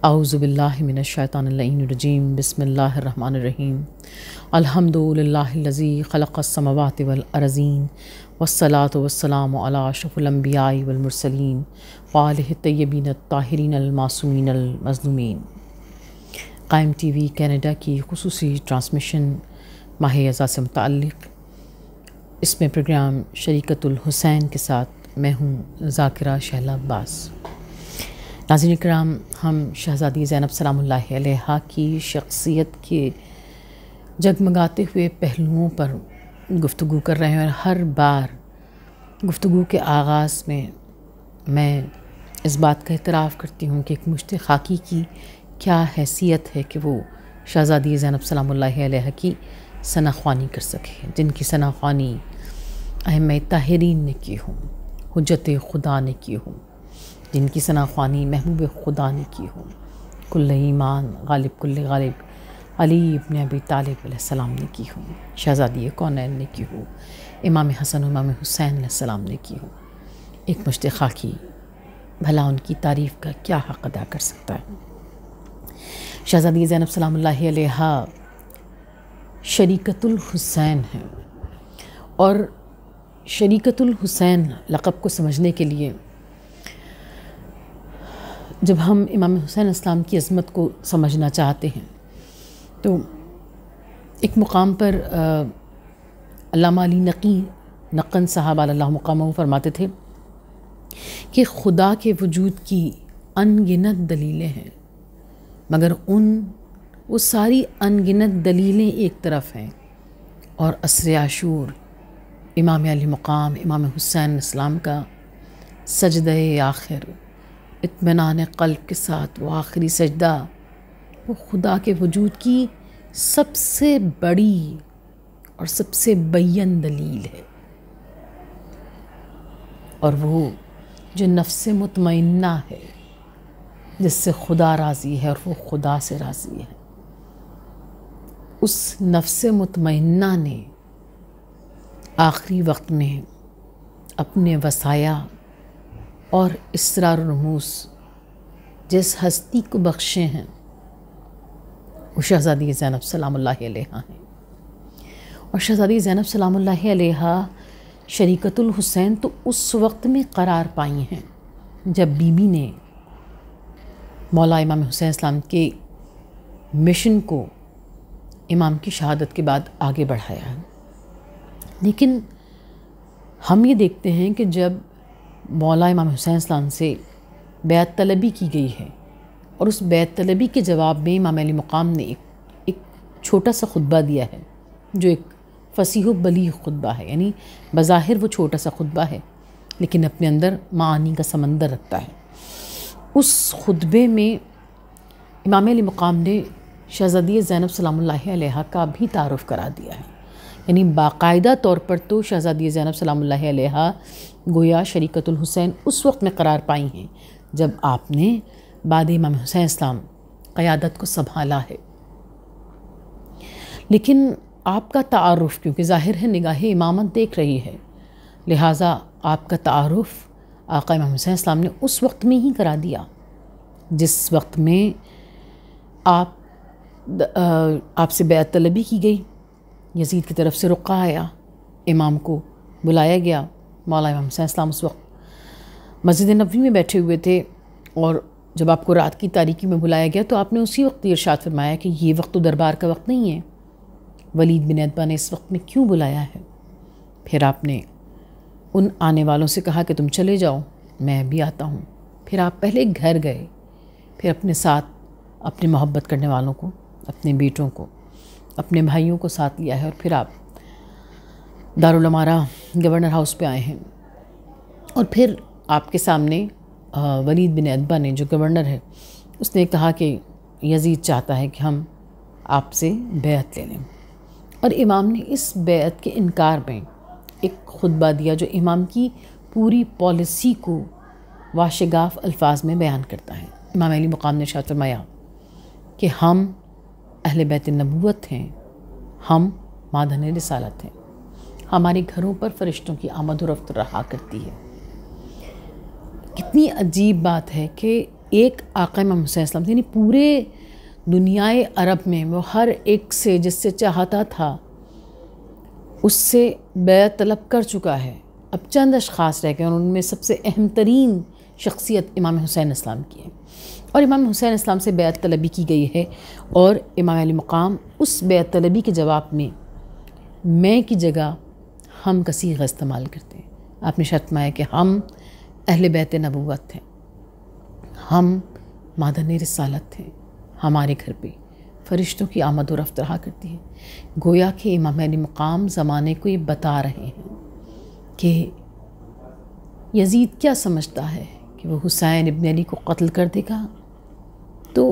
اعوذ باللہ من الشیطان اللعین الرجیم بسم اللہ الرحمن الرحیم الحمدللہ الذی خلق السماوات والارضین والصلاة والسلام علی اشرف الانبیاء والمرسلین وآلہ الطیبین الطاہرین المعصومین المظلومین۔ قائم ٹی وی کینیڈا کی خصوصی ٹرانسمیشن ماہ اعزاء سے متعلق، اس میں پروگرام شریکت الحسین کے ساتھ میں ہوں ذاکرہ شہلا عباس۔ ناظرین کرام، ہم شہزادی زینب سلام اللہ علیہا کی شخصیت کے جگمگاتے ہوئے پہلوؤں پر گفتگو کر رہے ہیں، اور ہر بار گفتگو کے آغاز میں اس بات کا اعتراف کرتی ہوں کہ ایک مشت خاکی کی کیا حیثیت ہے کہ وہ شہزادی زینب سلام اللہ علیہا کی ثنا خوانی کر سکے، جن کی ثنا خوانی ائمہ طاہرین نے کی ہوں، حجت خدا نے کی ہوں، جن کی ثنا خوانی محبوب خدا نے کی ہوں، کل ایمان غالب کل غالب علی ابن ابی طالب علیہ السلام نے کی ہوں، شہزادی کونین نے کی ہوں، امام حسن و امام حسین علیہ السلام نے کی ہوں۔ ایک مشت خاکی بھلا ان کی تعریف کا کیا حق ادا کر سکتا ہے؟ شہزادی زینب سلام اللہ علیہا شریکت الحسین ہیں، اور شریکت الحسین لقب کو سمجھنے کے لیے جب ہم امام حسین اسلام کی عظمت کو سمجھنا چاہتے ہیں تو ایک مقام پر علامہ علی نقی صاحب اللہ مقامہ فرماتے تھے کہ خدا کے وجود کی ان گنت دلیلیں ہیں، مگر وہ ساری ان گنت دلیلیں ایک طرف ہیں، اور عصر عاشور امام علی مقام امام حسین اسلام کا سجدہ آخر اطمینان قلب کے ساتھ وہ آخری سجدہ، وہ خدا کے وجود کی سب سے بڑی اور سب سے بین دلیل ہے، اور وہ جو نفس مطمئنہ ہے جس سے خدا راضی ہے اور وہ خدا سے راضی ہے، اس نفس مطمئنہ نے آخری وقت میں اپنے وصایا اور اسرار و رموز جس ہستی کو بخشے ہیں وہ شہزادی زینب سلام اللہ علیہا ہیں۔ اور شہزادی زینب سلام اللہ علیہا شریکت الحسین تو اس وقت میں قرار پائی ہیں جب بی بی نے مولا امام حسین اسلام کے مشن کو امام کی شہادت کے بعد آگے بڑھایا ہے، لیکن ہم یہ دیکھتے ہیں کہ جب مولا امام حسین اسلام سے بیعت طلبی کی گئی ہے، اور اس بیعت طلبی کے جواب میں امام علی مقام نے ایک چھوٹا سا خطبہ دیا ہے، جو ایک فصیح و بلیغ خطبہ ہے، یعنی بظاہر وہ چھوٹا سا خطبہ ہے لیکن اپنے اندر معانی کا سمندر رکھتا ہے۔ اس خطبے میں امام علی مقام نے شہزادی زینب سلام اللہ علیہا کا بھی تعارف کرا دیا ہے، یعنی باقاعدہ طور پر تو شہزادی زینب سلام اللہ علیہا گویا شریکت الحسین اس وقت میں قرار پائی ہیں جب آپ نے بعد امام حسین اسلام قیادت کو سنبھالا ہے، لیکن آپ کا تعارف کیونکہ ظاہر ہے نگاہ امامت دیکھ رہی ہے، لہٰذا آپ کا تعارف آقا امام حسین اسلام نے اس وقت میں ہی کرا دیا جس وقت میں آپ سے بیعت طلبی کی گئی، یزید کی طرف سے رقہ آیا، امام کو بلایا گیا، مولا امام حسین اسلام اس وقت مسجد نبوی میں بیٹھے ہوئے تھے، اور جب آپ کو رات کی تاریکی میں بلایا گیا تو آپ نے اسی وقت ارشاد فرمایا کہ یہ وقت تو دربار کا وقت نہیں ہے، ولید بن عتبہ نے اس وقت میں کیوں بلایا ہے؟ پھر آپ نے ان آنے والوں سے کہا کہ تم چلے جاؤ، میں بھی آتا ہوں۔ پھر آپ پہلے گھر گئے، پھر اپنے ساتھ اپنے محبت کرنے والوں کو، اپنے بیٹوں کو، اپنے بھائیوں کو ساتھ لیا ہے، اور پھر آپ دارالامارہ گورنر ہاؤس پہ آئے ہیں، اور پھر آپ کے سامنے ولید بن عتبہ نے جو گورنر ہے اس نے کہا کہ یزید چاہتا ہے کہ ہم آپ سے بیعت لے لیں، اور امام نے اس بیعت کے انکار میں ایک خطبہ دیا جو امام کی پوری پالیسی کو واشگاف الفاظ میں بیان کرتا ہے۔ امام علی مقام نے ارشاد فرمایا کہ ہم اہل بیت النبوت ہیں، ہم مادھن رسالت ہیں، ہمارے گھروں پر فرشتوں کی آمد و رفت رہا کرتی ہے۔ کتنی عجیب بات ہے کہ ایک آقا امام حسین السلام یعنی پورے دنیائے عرب میں وہ ہر ایک سے جس سے چاہتا تھا اس سے بیعت طلب کر چکا ہے. اب چند اشخاص رہ گئے اور ان میں سب سے اہم ترین شخصیت امام حسین اسلام کی ہے اور امام حسین اسلام سے بیعت طلبی کی گئی ہے. اور امام علی مقام اس بیعت طلبی کے جواب میں کی جگہ ہم کا صیغہ استعمال کرتے ہیں. آپ نے شرط فرمایا کہ ہم اہل بیت نبوت ہیں، ہم مادن رسالت ہیں، ہمارے گھر پہ فرشتوں کی آمد و رفت رہا کرتی ہے. گویا کہ امام علی مقام زمانے کو یہ بتا رہے ہیں کہ یزید کیا سمجھتا ہے کہ وہ حسین ابن علی کو قتل کر دے گا. تو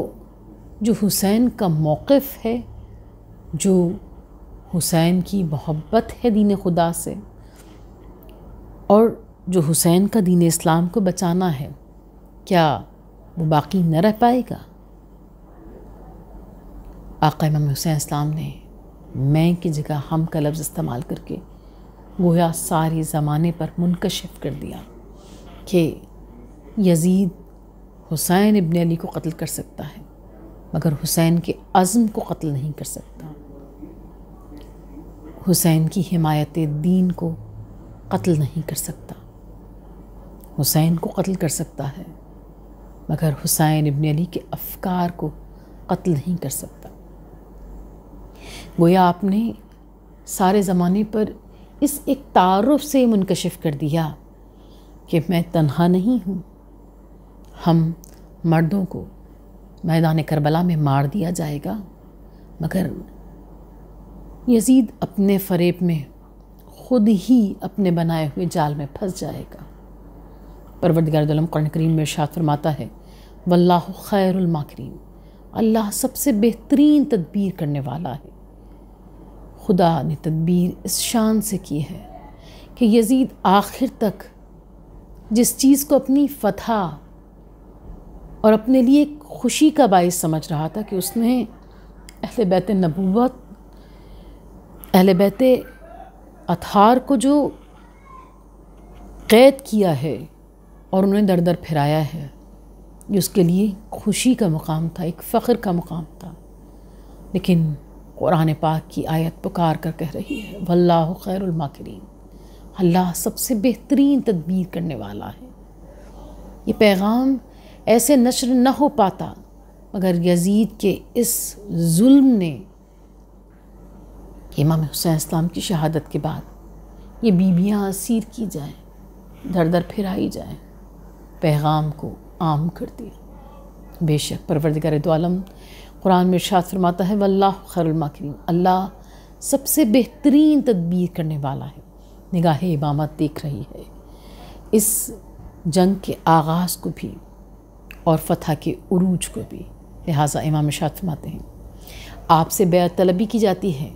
جو حسین کا موقف ہے، جو حسین کی محبت ہے دین خدا سے، اور جو حسین کا دین اسلام کو بچانا ہے، کیا وہ باقی نہ رہ پائے گا؟ آقا امام حسین اسلام نے میں کی جگہ ہم کا لفظ استعمال کر کے گویا سارے زمانے پر منکشف کر دیا کہ یزید حسین ابن علی کو قتل کر سکتا ہے مگر حسین کے عزم کو قتل نہیں کر سکتا. حسین کی حمایت دین کو قتل نہیں کر سکتا. حسین کو قتل کر سکتا ہے مگر حسین ابن علی کے افکار کو قتل نہیں کر سکتا. گویا آپ نے سارے زمانے پر اس ایک تعارف سے منکشف کر دیا کہ میں تنہا نہیں ہوں. ہم مردوں کو میدان کربلا میں مار دیا جائے گا مگر یزید اپنے فریب میں خود ہی اپنے بنائے ہوئے جال میں پھنس جائے گا. پروردگار عالم قرآن کریم میں ارشاد فرماتا ہے واللہ خیر الماکرین، اللہ سب سے بہترین تدبیر کرنے والا ہے. خدا نے تدبیر اس شان سے کی ہے کہ یزید آخر تک جس چیز کو اپنی فتح اور اپنے لیے ایک خوشی کا باعث سمجھ رہا تھا کہ اس نے اہل بیت نبوت، اہل بیت اطہار کو جو قید کیا ہے اور انہیں در در پھرایا ہے، یہ اس کے لیے خوشی کا مقام تھا، ایک فخر کا مقام تھا. لیکن قرآن پاک کی آیت پکار کر کہہ رہی ہے واللہ خیر الماکرین، اللہ سب سے بہترین تدبیر کرنے والا ہے. یہ پیغام ایسے نشر نہ ہو پاتا مگر یزید کے اس ظلم نے کہ امام حسین اسلام کی شہادت کے بعد یہ بیویاں اسیر کی جائیں، در در پھرائی جائیں، پیغام کو عام کر دیا. بے شک پروردگار دو عالم قرآن میں ارشاد فرماتا ہے واللہ خیر الماکرین، اللہ سب سے بہترین تدبیر کرنے والا ہے. نگاہ امامت دیکھ رہی ہے اس جنگ کے آغاز کو بھی اور فتح کے عروج کو بھی. لہٰذا امام ارشاد فرماتے ہیں آپ سے بیعت طلبی کی جاتی ہے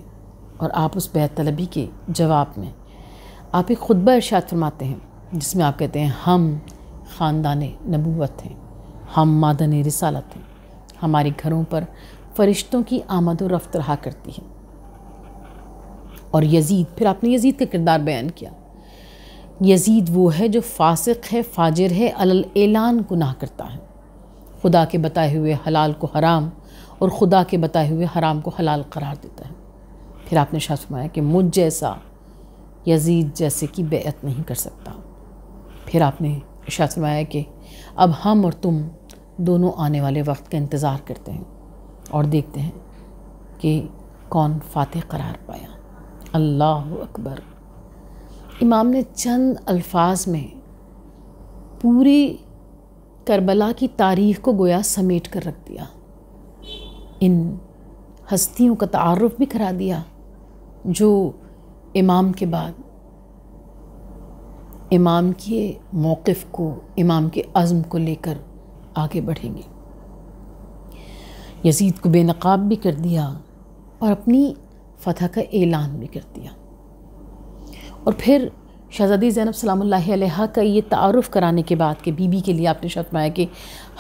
اور آپ اس بیعت طلبی کے جواب میں آپ ایک خطبہ ارشاد فرماتے ہیں جس میں آپ کہتے ہیں ہم خاندان نبوت ہیں، ہم مادن رسالت ہیں، ہمارے گھروں پر فرشتوں کی آمد و رفت رہا کرتی ہے. اور یزید، پھر آپ نے یزید کا کردار بیان کیا. یزید وہ ہے جو فاسق ہے، فاجر ہے، علی اعلان گناہ کرتا ہے، خدا کے بتائے ہوئے حلال کو حرام اور خدا کے بتائے ہوئے حرام کو حلال قرار دیتا ہے. پھر آپ نے ارشاد فرمایا کہ مجھ جیسا یزید جیسے کی بیعت نہیں کر سکتا. پھر آپ نے ارشاد فرمایا کہ اب ہم اور تم دونوں آنے والے وقت کا انتظار کرتے ہیں اور دیکھتے ہیں کہ کون فاتح قرار پایا. اللہ اکبر. امام نے چند الفاظ میں پوری کربلا کی تاریخ کو گویا سمیٹ کر رکھ دیا. ان ہستیوں کا تعارف بھی کرا دیا جو امام کے بعد امام کے موقف کو، امام کے عزم کو لے کر آگے بڑھیں گے. یزید کو بے نقاب بھی کر دیا اور اپنی فتح کا اعلان بھی کر دیا. اور پھر شہزادی زینب سلام اللہ علیہا کا یہ تعارف کرانے کے بعد کہ بی بی کے لیے آپ نے فرمایا کہ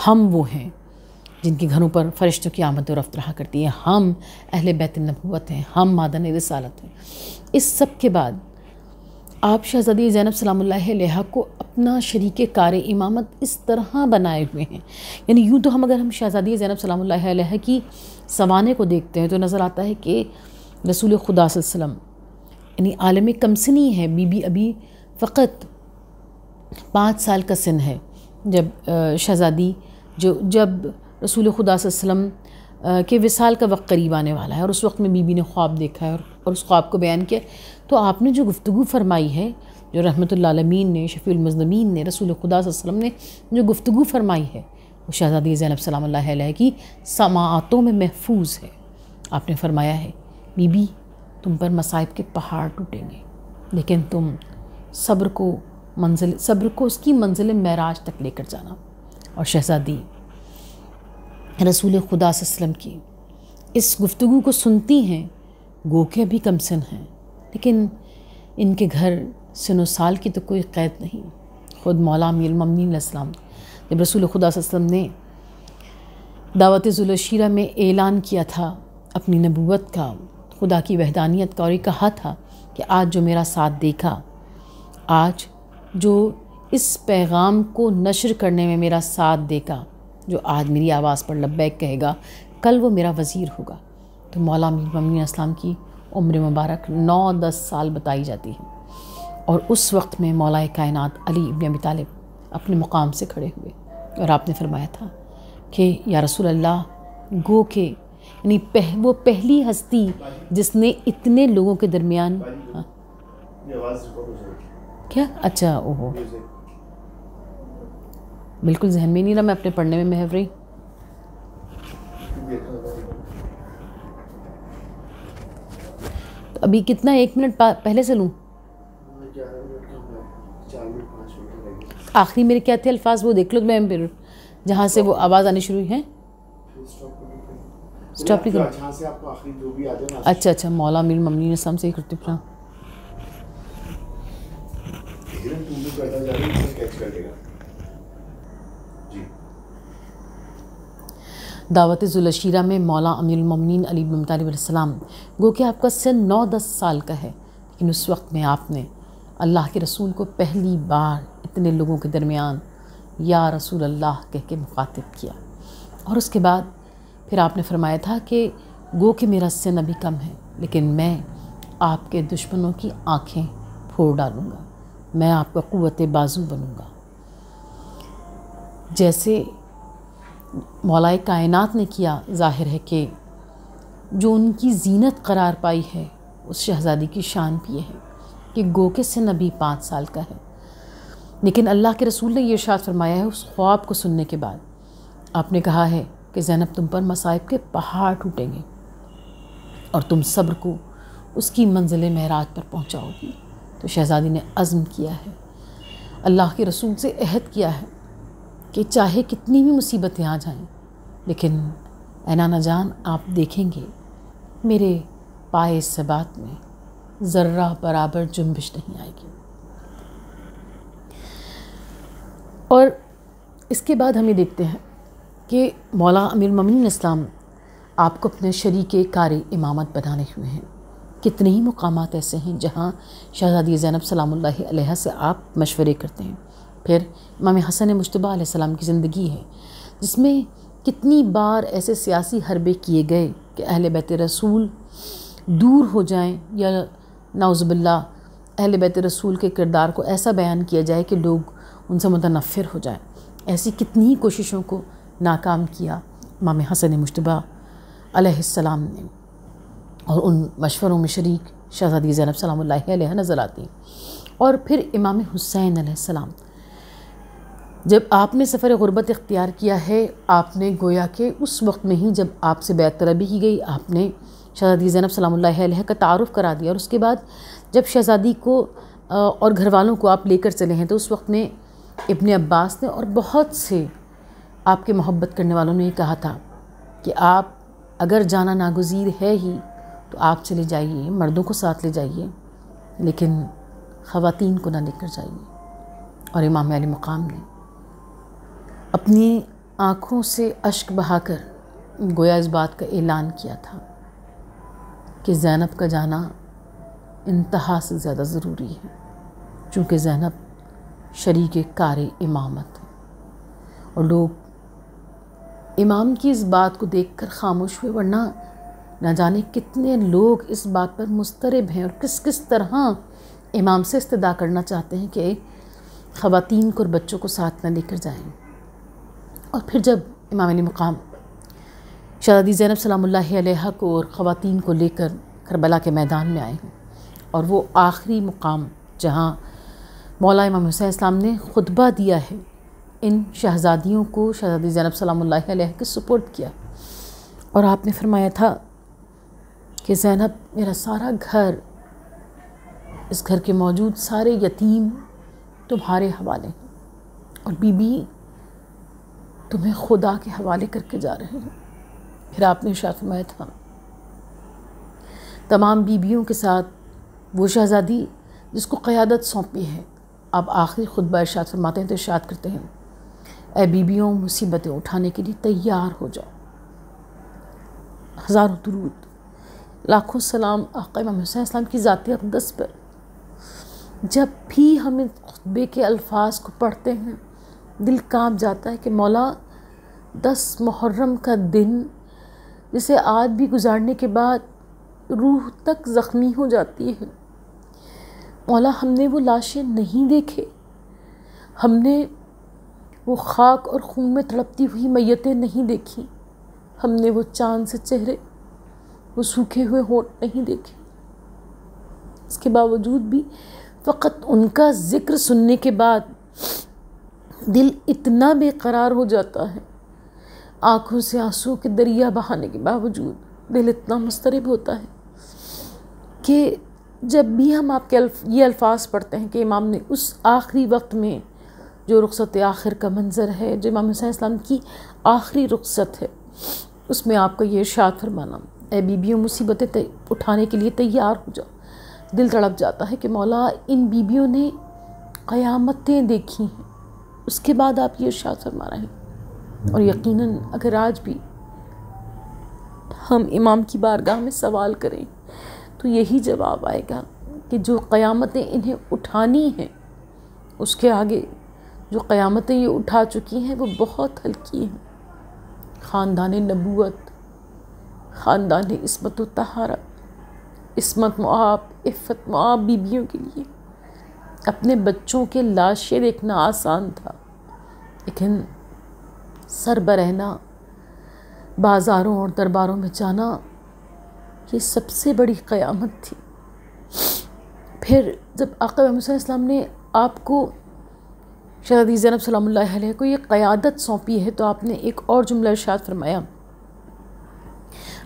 ہم وہ ہیں جن کے گھروں پر فرشتوں کی آمد و رفت رہا کرتی ہے، ہم اہل بیت نبوت ہیں، ہم مادن رسالت ہیں. اس سب کے بعد آپ شہزادی زینب سلام اللہ علیہ کو اپنا شریک کار امامت اس طرح بنائے ہوئے ہیں. یعنی یوں تو اگر ہم شہزادی زینب سلام اللہ علیہ کی سوانح کو دیکھتے ہیں تو نظر آتا ہے کہ رسول خدا صلی اللہ علیہ وسلم یعنی عالم کمسنی ہے. بی بی ابھی فقط 5 سال کا سن ہے جب شہزادی جب رسول خدا صلی اللہ علیہ وسلم کے وصال کا وقت قریب آنے والا ہے، اور اس وقت میں بی بی نے خواب دیکھا ہے اور اس خواب کو بیان کیا. تو آپ نے جو گفتگو فرمائی ہے، جو رحمت اللہ عالمین نے، شفیع المذنبین نے، رسول خدا صلی اللہ علیہ وسلم نے جو گفتگو فرمائی ہے، وہ شہزادی زینب سلام اللہ علیہ کی سماعتوں میں محفوظ ہے. آپ نے فرمایا ہے بی بی تم پر مصائب کے پہاڑ ٹوٹیں گے، لیکن تم صبر کو اس کی منزل معراج تک لے کر جانا. اور شہزادی رسول خدا صلی اللہ علیہ وسلم کی اس گفتگو کو سنتی ہیں، گو کہ ابھی کم سن ہیں، لیکن ان کے گھر سن و سال کی تو کوئی قید نہیں. خود مولا امیر المومنین علیہ السلام جب رسول خدا صلی اللہ علیہ وسلم نے دعوت ذوالعشیرہ میں اعلان کیا تھا اپنی نبوت کا، خدا کی وحدانیت کا، اور یہ کہا تھا کہ آج جو میرا ساتھ دیکھا، آج جو اس پیغام کو نشر کرنے میں میرا ساتھ دے گا، جو آج میری آواز پر لبیک کہے گا، کل وہ میرا وزیر ہوگا. تو مولا امیر المومنین علیہ السلام کی عمر مبارک 9-10 سال بتائی جاتی ہے، اور اس وقت میں مولا کائنات علی ابن ابی طالب اپنے مقام سے کھڑے ہوئے اور آپ نے فرمایا تھا کہ یا رسول اللہ، گو کہ یعنی وہ پہلی ہستی جس نے اتنے لوگوں کے درمیان کیا اچھا اوہو بالکل ذہن میں نہیں رہا، میں اپنے پڑھنے میں محو رہی. تو ابھی کتنا 1 منٹ پہلے سے لوں؟ آخری میرے کیا تھے الفاظ وہ دیکھ لو میں پھر جہاں سے وہ آواز آنی شروع ہوئی ہے. اسٹاپ نہیں کروں. اچھا مولا امیر المومنین اسلام سے ہی کرتی پڑھا. دعوت ذوالعشیرہ میں مولا امیر المومنین علی بن ابی طالب علیہ السلام، گو کہ آپ کا سن 9-10 سال کا ہے، لیکن اس وقت میں آپ نے اللہ کے رسول کو پہلی بار اتنے لوگوں کے درمیان یا رسول اللہ کہہ کے مخاطب کیا. اور اس کے بعد پھر آپ نے فرمایا تھا کہ گو کہ میرا سن ابھی کم ہے، لیکن میں آپ کے دشمنوں کی آنکھیں پھوڑ ڈالوں گا، میں آپ کا قوت بازو بنوں گا. جیسے مولا کائنات نے کیا، ظاہر ہے کہ جو ان کی زینت قرار پائی ہے اس شہزادی کی شان بھی یہ ہے کہ گو کہ سن ابھی 5 سال کا ہے، لیکن اللہ کے رسول نے یہ ارشاد فرمایا ہے اس خواب کو سننے کے بعد. آپ نے کہا ہے کہ زینب تم پر مصائب کے پہاڑ ٹوٹیں گے اور تم صبر کو اس کی منزل معراج پر پہنچاؤ گی. تو شہزادی نے عزم کیا ہے، اللہ کے رسول سے عہد کیا ہے کہ چاہے کتنی بھی مصیبتیں آ جائیں، لیکن اے نانا جان آپ دیکھیں گے میرے پائے ثبات میں ذرہ برابر جنبش نہیں آئے گی. اور اس کے بعد ہم یہ دیکھتے ہیں کہ مولا امیر المومنین اسلام آپ کو اپنے شریک کار امامت بنانے ہوئے ہیں. کتنے ہی مقامات ایسے ہیں جہاں شہزادی زینب سلام اللہ علیہ سے آپ مشورے کرتے ہیں. پھر امام حسن مجتبیٰ علیہ السلام کی زندگی ہے جس میں کتنی بار ایسے سیاسی حربے کیے گئے کہ اہل بیت رسول دور ہو جائیں، یا نعوذ باللہ اہل بیت رسول کے کردار کو ایسا بیان کیا جائے کہ لوگ ان سے متنفر ہو جائیں. ایسی کتنی ہی کوششوں کو ناکام کیا امام حسن مجتبیٰ علیہ السلام نے، اور ان مشوروں میں شریک شہزادی زینب سلام اللہ علیہ نظر آتی. اور پھر امام حسین علیہ السلام، جب آپ نے سفر غربت اختیار کیا ہے، آپ نے گویا کہ اس وقت میں ہی جب آپ سے بیعت طلبی کی گئی، آپ نے شہزادی زینب سلام اللہ علیہ کا تعارف کرا دیا. اور اس کے بعد جب شہزادی کو اور گھر والوں کو آپ لے کر چلے ہیں تو اس وقت میں ابن عباس نے اور بہت سے آپ کے محبت کرنے والوں نے یہ کہا تھا کہ آپ اگر جانا ناگزیر ہے ہی تو آپ چلے جائیے، مردوں کو ساتھ لے جائیے، لیکن خواتین کو نہ لے کر جائیے. اور امام علی مقام نے اپنی آنکھوں سے اشک بہا کر گویا اس بات کا اعلان کیا تھا کہ زینب کا جانا انتہا سے زیادہ ضروری ہے. چونکہ زینب شریک کار امامت ہے، اور لوگ امام کی اس بات کو دیکھ کر خاموش ہوئے، ورنہ نہ جانے کتنے لوگ اس بات پر مضطرب ہیں اور کس کس طرح امام سے استدعا کرنا چاہتے ہیں کہ خواتین کو اور بچوں کو ساتھ نہ لے کر جائیں۔ اور پھر جب امام علی مقام شہزادی زینب سلام اللہ علیہا کو اور خواتین کو لے کر کربلا کے میدان میں آئے ہیں، اور وہ آخری مقام جہاں مولا امام حسین السلام نے خطبہ دیا ہے، ان شہزادیوں کو شہزادی زینب سلام اللہ علیہا کے سپورٹ کیا، اور آپ نے فرمایا تھا کہ زینب میرا سارا گھر، اس گھر کے موجود سارے یتیم تمہارے حوالے ہیں، اور بی بی تمہیں خدا کے حوالے کر کے جا رہے ہیں۔ پھر آپ نے ارشاد فرمایا تھا تمام بیویوں کے ساتھ وہ شہزادی جس کو قیادت سونپی ہے، آپ آخری خطبہ ارشاد فرماتے ہیں تو ارشاد کرتے ہیں اے بیویوں مصیبتیں اٹھانے کے لیے تیار ہو جاؤ۔ ہزاروں درود، لاکھوں سلام آقا امام حسین السلام کی ذات اقدس پر۔ جب بھی ہم ان خطبے کے الفاظ کو پڑھتے ہیں دل کانپ جاتا ہے کہ مولا 10 محرم کا دن جسے آج بھی گزارنے کے بعد روح تک زخمی ہو جاتی ہے، مولا ہم نے وہ لاشیں نہیں دیکھے، ہم نے وہ خاک اور خون میں تڑپتی ہوئی میتیں نہیں دیکھی، ہم نے وہ چاند سے چہرے، وہ سوکھے ہوئے ہونٹ نہیں دیکھے۔ اس کے باوجود بھی فقط ان کا ذکر سننے کے بعد دل اتنا بے قرار ہو جاتا ہے، آنکھوں سے آنسوں کے دریا بہانے کے باوجود دل اتنا مضطرب ہوتا ہے کہ جب بھی ہم آپ کے یہ الفاظ پڑھتے ہیں کہ امام نے اس آخری وقت میں جو رخصت آخر کا منظر ہے، جو امام حسین السلام کی آخری رخصت ہے، اس میں آپ کا یہ ارشاد فرمانا اے بیویوں مصیبتیں اٹھانے کے لیے تیار ہو جاؤ، دل تڑپ جاتا ہے کہ مولا ان بیویوں نے قیامتیں دیکھی ہیں، اس کے بعد آپ یہ ارشاد فرما رہے ہیں۔ اور یقیناً اگر آج بھی ہم امام کی بارگاہ میں سوال کریں تو یہی جواب آئے گا کہ جو قیامتیں انہیں اٹھانی ہیں، اس کے آگے جو قیامتیں یہ اٹھا چکی ہیں وہ بہت ہلکی ہیں۔ خاندان نبوت، خاندان عصمت و طہارت، عصمت معاب، عفت معاب بیویوں کے لیے اپنے بچوں کے لاشیں دیکھنا آسان تھا، لیکن سر برہنہ بازاروں اور درباروں میں جانا یہ سب سے بڑی قیامت تھی۔ پھر جب آقا امام حسین السلام نے آپ کو شہزادی زینب سلام اللہ علیہ کو یہ قیادت سونپی ہے تو آپ نے ایک اور جملہ ارشاد فرمایا،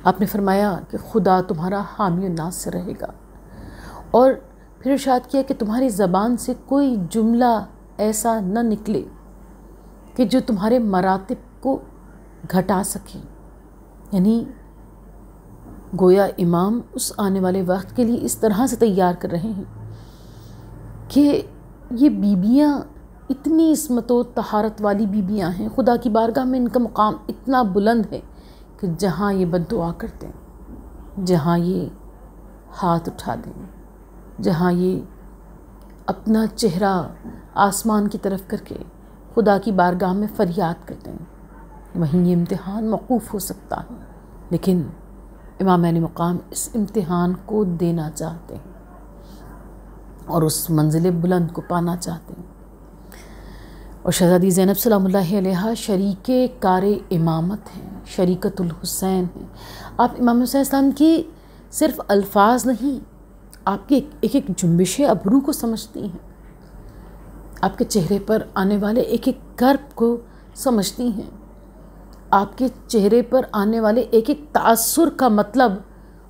آپ نے فرمایا کہ خدا تمہارا حامی و ناصر رہے گا، اور پھر ارشاد کیا کہ تمہاری زبان سے کوئی جملہ ایسا نہ نکلے کہ جو تمہارے مراتب کو گھٹا سکے۔ یعنی گویا امام اس آنے والے وقت کے لیے اس طرح سے تیار کر رہے ہیں کہ یہ بیبیاں اتنی عصمت و طہارت والی بیبیاں ہیں، خدا کی بارگاہ میں ان کا مقام اتنا بلند ہے کہ جہاں یہ بد دعا کرتے ہیں، جہاں یہ ہاتھ اٹھا دیں، جہاں یہ اپنا چہرہ آسمان کی طرف کر کے خدا کی بارگاہ میں فریاد کرتے ہیں، وہیں یہ امتحان موقوف ہو سکتا ہے، لیکن امام علی مقام اس امتحان کو دینا چاہتے ہیں اور اس منزل بلند کو پانا چاہتے ہیں۔ اور شہزادی زینب سلام اللہ علیہا شریک کار امامت ہیں، شریکت الحسین ہیں۔ آپ امام حسین السلام کی صرف الفاظ نہیں، آپ کے ایک ایک جنبش ابرو کو سمجھتی ہیں، آپ کے چہرے پر آنے والے ایک ایک کرب کو سمجھتی ہیں، آپ کے چہرے پر آنے والے ایک ایک تاثر کا مطلب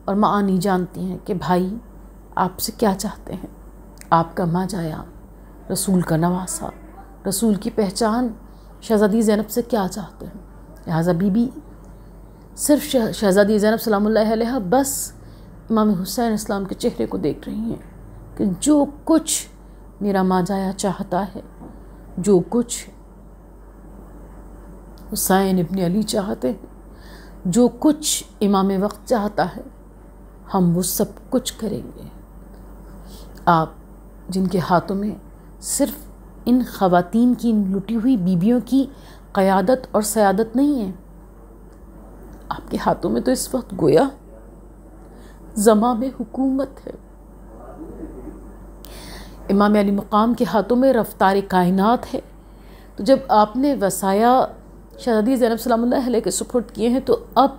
اور معانی جانتی ہیں کہ بھائی آپ سے کیا چاہتے ہیں، آپ کا ماں جایا، رسول کا نواسا، رسول کی پہچان شہزادی زینب سے کیا چاہتے ہیں۔ لہٰذا بی بی صرف شہزادی زینب سلام اللہ علیہا بس امام حسین اسلام کے چہرے کو دیکھ رہی ہیں کہ جو کچھ میرا ماں جایا چاہتا ہے، جو کچھ حسین ابن علی چاہتے ہیں، جو کچھ امام وقت چاہتا ہے، ہم وہ سب کچھ کریں گے۔ آپ جن کے ہاتھوں میں صرف ان خواتین کی، ان لٹی ہوئی بیویوں کی قیادت اور سیادت نہیں ہے، آپ کے ہاتھوں میں تو اس وقت گویا زمام حکومت ہے۔ امام علی مقام کے ہاتھوں میں رفتار کائنات ہے۔ تو جب آپ نے وصایا شہزادی زینب سلام اللہ علیہ کے سپرد کیے ہیں تو اب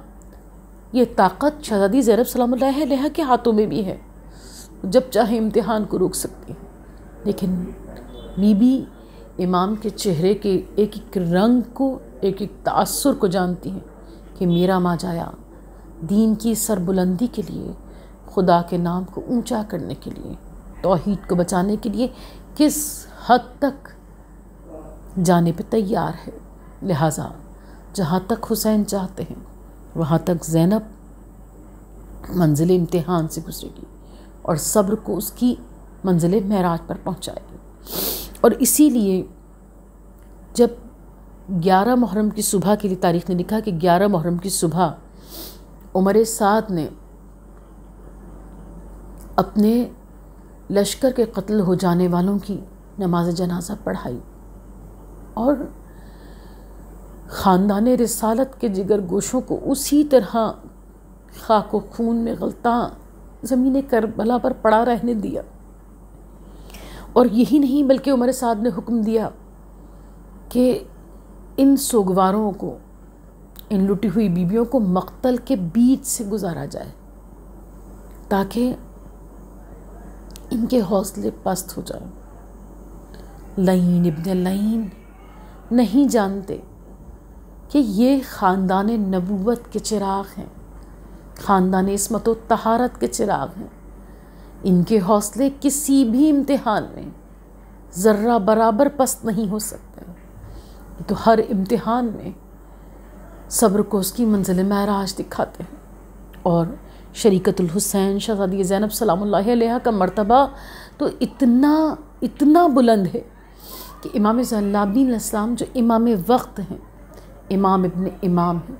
یہ طاقت شہزادی زینب سلام اللہ علیہ کے ہاتھوں میں بھی ہے، جب چاہے امتحان کو روک سکتی ہیں۔ لیکن بی بی امام کے چہرے کے ایک ایک رنگ کو، ایک ایک تاثر کو جانتی ہیں کہ میرا ماجایا دین کی سربلندی کے لیے، خدا کے نام کو اونچا کرنے کے لیے، توحید کو بچانے کے لیے کس حد تک جانے پہ تیار ہے۔ لہٰذا جہاں تک حسین چاہتے ہیں وہاں تک زینب منزل امتحان سے گزرے گی اور صبر کو اس کی منزل معراج پر پہنچائے گی۔ اور اسی لیے جب 11 محرم کی صبح کے لیے تاریخ نے لکھا کہ 11 محرم کی صبح عمر سعد نے اپنے لشکر کے قتل ہو جانے والوں کی نماز جنازہ پڑھائی اور خاندان رسالت کے جگر گوشوں کو اسی طرح خاک و خون میں غلطاں زمین کربلا پر پڑا رہنے دیا، اور یہی نہیں بلکہ عمر سعد نے حکم دیا کہ ان سوگواروں کو، ان لٹی ہوئی بیویوں کو مقتل کے بیچ سے گزارا جائے تاکہ ان کے حوصلے پست ہو جائیں۔ لعین ابن لعین نہیں جانتے کہ یہ خاندان نبوت کے چراغ ہیں، خاندان عصمت و طہارت کے چراغ ہیں۔ ان کے حوصلے کسی بھی امتحان میں ذرہ برابر پست نہیں ہو سکتے، تو ہر امتحان میں صبر کو اس کی منزل معراج دکھاتے ہیں۔ اور شریکت الحسین شہزادی زینب سلام اللہ علیہ کا مرتبہ تو اتنا بلند ہے کہ امام زین العابدین علیہ السلام جو امام وقت ہیں، امام ابن امام ہیں،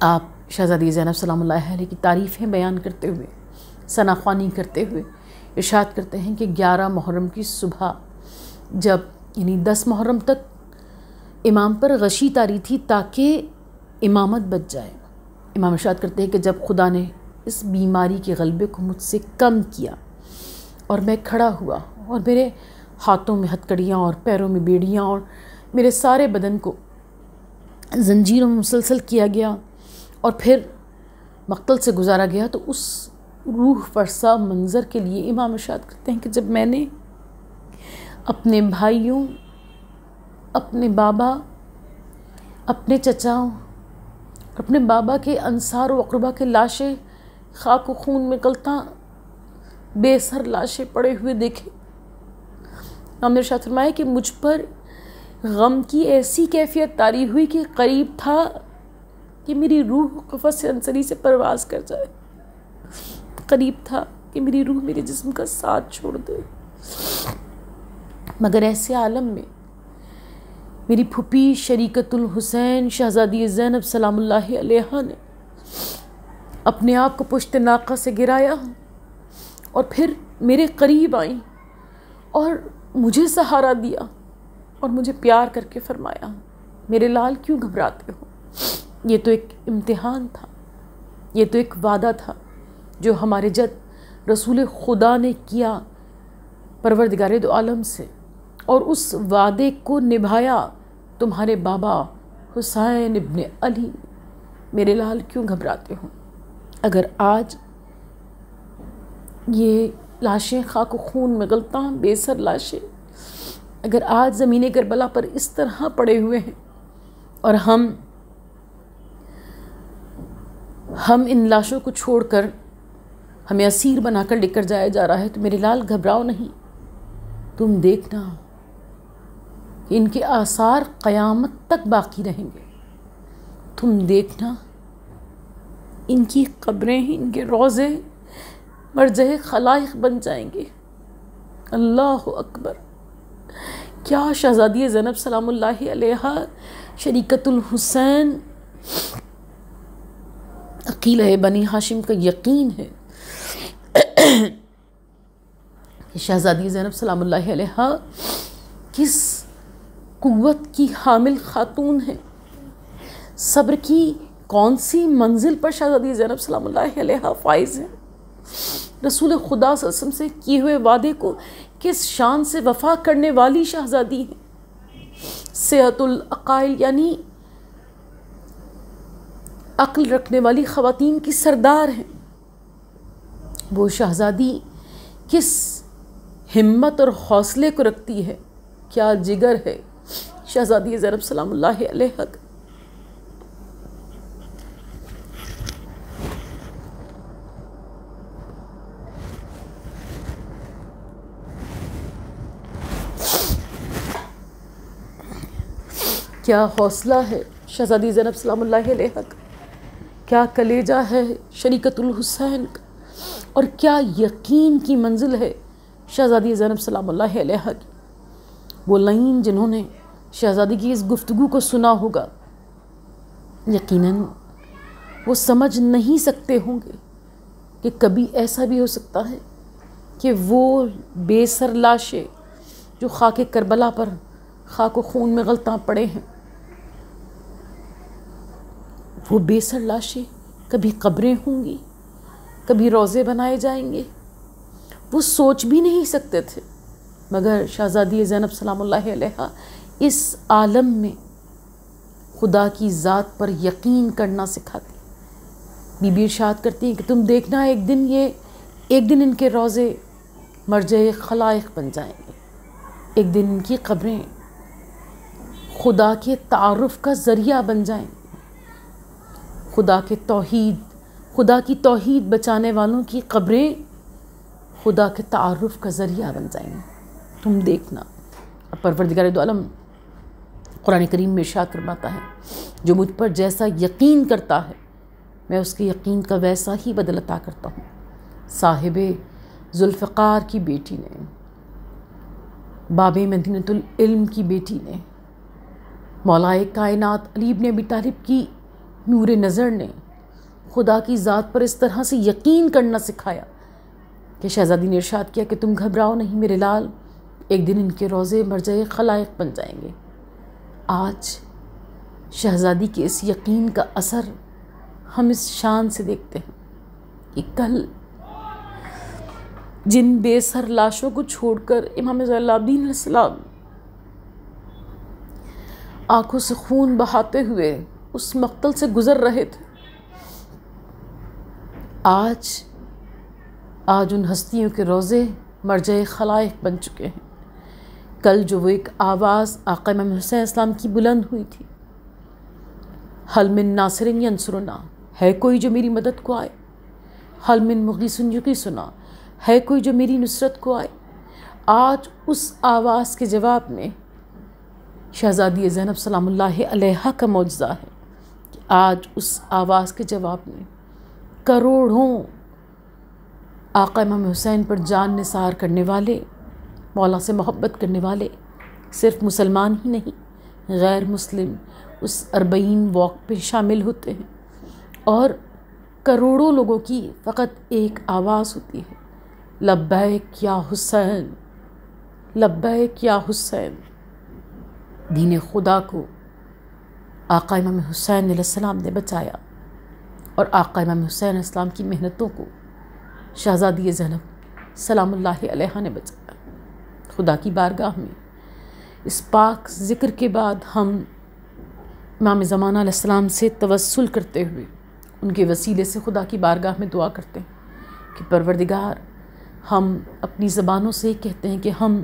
آپ شہزادی زینب سلام اللہ علیہ کی تعریفیں بیان کرتے ہوئے، ثناخوانی کرتے ہوئے ارشاد کرتے ہیں کہ 11 محرم کی صبح جب یعنی 10 محرم تک امام پر غشی طاری تھی تاکہ امامت بچ جائے، امام ارشاد کرتے ہیں کہ جب خدا نے اس بیماری کے غلبے کو مجھ سے کم کیا اور میں کھڑا ہوا اور میرے ہاتھوں میں ہتکڑیاں اور پیروں میں بیڑیاں اور میرے سارے بدن کو زنجیروں میں مسلسل کیا گیا اور پھر مقتل سے گزارا گیا، تو اس روح فرسا منظر کے لیے امام ارشاد کرتے ہیں کہ جب میں نے اپنے بھائیوں، اپنے بابا، اپنے چچاؤں، اپنے بابا کے انصار و اقربا کے لاشیں خاک و خون میں غلطاں بے سر لاشیں پڑے ہوئے دیکھے، امام نے ارشاد فرمایا کہ مجھ پر غم کی ایسی کیفیت طاری ہوئی کہ قریب تھا کہ میری روح قفس انصری سے پرواز کر جائے، قریب تھا کہ میری روح میرے جسم کا ساتھ چھوڑ دے۔ مگر ایسے عالم میں میری پھوپھی شریکت الحسین شہزادی زینب سلام اللہ علیہ نے اپنے آپ کو پشت ناقہ سے گرایا اور پھر میرے قریب آئیں اور مجھے سہارا دیا اور مجھے پیار کر کے فرمایا، میرے لال کیوں گھبراتے ہو؟ یہ تو ایک امتحان تھا، یہ تو ایک وعدہ تھا جو ہمارے جد رسول خدا نے کیا پروردگار دو عالم سے، اور اس وعدے کو نبھایا تمہارے بابا حسین ابن علی، میرے لال کیوں گھبراتے ہو؟ اگر آج یہ لاشیں خاک و خون میں غلطاں بے سر لاشیں اگر آج زمین کربلا پر اس طرح پڑے ہوئے ہیں اور ہم ان لاشوں کو چھوڑ کر ہمیں اسیر بنا کر لے کر جایا جا رہا ہے، تو میرے لال گھبراؤ نہیں، تم دیکھنا کہ ان کے آثار قیامت تک باقی رہیں گے، تم دیکھنا ان کی قبریں، ان کے روضے مرجع خلائق بن جائیں گے۔ اللہ اکبر! کیا شہزادی زینب سلام اللہ علیہ شریکت الحسین عقیلہ بنی ہاشم کا یقین ہے کہ شہزادی زینب سلام اللہ علیہا کس قوت کی حامل خاتون ہیں، صبر کی کون سی منزل پر شہزادی زینب سلام اللہ علیہا فائز ہیں، رسول خدا صلی اللہ علیہ وسلم سے کیے ہوئے وعدے کو کس شان سے وفا کرنے والی شہزادی ہیں، صحت العقائل یعنی عقل رکھنے والی خواتین کی سردار ہیں، وہ شہزادی کس ہمت اور حوصلے کو رکھتی ہے، کیا جگر ہے شہزادی زینب سلام اللہ علیہا کا۔ کیا حوصلہ ہے شہزادی زینب سلام اللہ علیہا کا، کیا کلیجہ ہے شریکت الحسین کا، اور کیا یقین کی منزل ہے شہزادی زینب سلام اللہ علیہا کی۔ وہ لائن جنہوں نے شہزادی کی اس گفتگو کو سنا ہوگا یقیناً وہ سمجھ نہیں سکتے ہوں گے کہ کبھی ایسا بھی ہو سکتا ہے کہ وہ بے سر لاشیں جو خاک کربلا پر خاک و خون میں غلطاں پڑے ہیں، وہ بے سر لاشیں کبھی قبریں ہوں گی، کبھی روضے بنائے جائیں گے، وہ سوچ بھی نہیں سکتے تھے، مگر شہزادی زینب سلام اللہ علیہا اس عالم میں خدا کی ذات پر یقین کرنا سکھاتی۔ بی بی ارشاد کرتی ہیں کہ تم دیکھنا ایک دن ان کے روضے مرجع خلائق بن جائیں گے، ایک دن ان کی قبریں خدا کے تعارف کا ذریعہ بن جائیں گے، خدا کی توحید بچانے والوں کی قبریں خدا کے تعارف کا ذریعہ بن جائیں گے، تم دیکھنا۔ اب پروردگار دو عالم قرآن کریم میں ارشاد فرماتا ہے جو مجھ پر جیسا یقین کرتا ہے میں اس کے یقین کا ویسا ہی بدل عطا کرتا ہوں۔ صاحب ذوالفقار کی بیٹی نے، باب مدینۃ العلم کی بیٹی نے، مولائے کائنات علی بن ابی طالب کی نور نظر نے خدا کی ذات پر اس طرح سے یقین کرنا سکھایا کہ شہزادی نے ارشاد کیا کہ تم گھبراؤ نہیں میرے لال، ایک دن ان کے روضے مرجع خلائق بن جائیں گے۔ آج شہزادی کے اس یقین کا اثر ہم اس شان سے دیکھتے ہیں کہ کل جن بے سر لاشوں کو چھوڑ کر امام زین العابدین علیہ السلام آنکھوں سے خون بہاتے ہوئے اس مقتل سے گزر رہے تھے، آج ان ہستیوں کے روضے مرجع خلائق بن چکے ہیں۔ کل جو وہ ایک آواز آقا امام حسین اسلام کی بلند ہوئی تھی، حل من ناصر ینصرنا، ہے کوئی جو میری مدد کو آئے، حل من مغیث یغیثنا، ہے کوئی جو میری نصرت کو آئے، آج اس آواز کے جواب میں شہزادی زینب سلام اللہ علیہا کا معجزہ ہے کہ آج اس آواز کے جواب میں کروڑوں آقا امام حسین پر جان نثار کرنے والے، مولا سے محبت کرنے والے، صرف مسلمان ہی نہیں غیر مسلم اس 40 واک پہ شامل ہوتے ہیں، اور کروڑوں لوگوں کی فقط ایک آواز ہوتی ہے، لبیک یا حسین، لبیک یا حسین۔ دین خدا کو آقا امام حسین علیہ السلام نے بچایا، اور آقا امام حسین علیہ السلام کی محنتوں کو شہزادی زینب سلام اللہ علیہا نے بچایا۔ خدا کی بارگاہ میں اس پاک ذکر کے بعد ہم امام زمانہ علیہ السلام سے توسل کرتے ہوئے ان کے وسیلے سے خدا کی بارگاہ میں دعا کرتے ہیں کہ پروردگار، ہم اپنی زبانوں سے ہی کہتے ہیں کہ ہم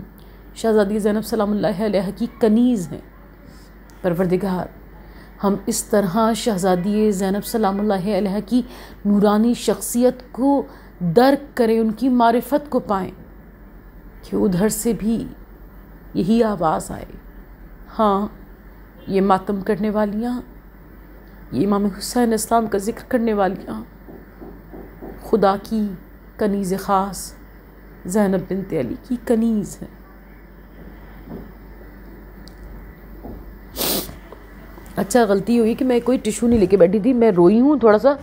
شہزادی زینب سلام اللہ علیہا کی کنیز ہیں، پروردگار ہم اس طرح شہزادی زینب سلام اللہ علیہا کی نورانی شخصیت کو درک کریں، ان کی معرفت کو پائیں کہ ادھر سے بھی یہی آواز آئے، ہاں یہ ماتم کرنے والیاں، یہ امام حسین اسلام کا ذکر کرنے والیاں خدا کی کنیز خاص زینب بنت علی کی کنیز ہیں۔ اچھا غلطی ہوئی کہ میں کوئی ٹیشو نہیں لے کے بیٹھی تھی، میں روئی ہوں تھوڑا سا